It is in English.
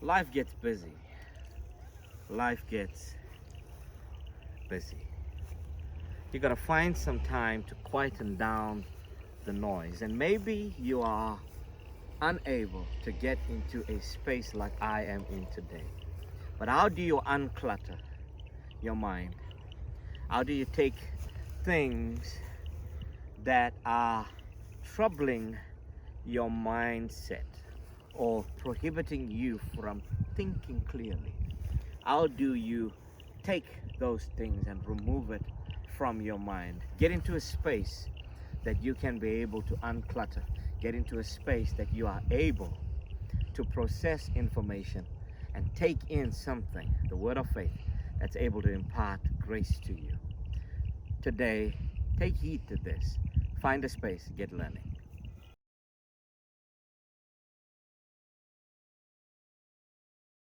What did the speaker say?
Life gets busy. Life gets busy. You gotta find some time to quieten down the noise. And maybe you are unable to get into a space like I am in today. But how do you unclutter your mind? How do you take things that are troubling your mindset or prohibiting you from thinking clearly? How do you take those things and remove it from your mind? Get into a space that you can be able to unclutter. Get into a space that you are able to process information and take in something, the word of faith, that's able to impart grace to you. Today, take heed to this. Find a space, get learning.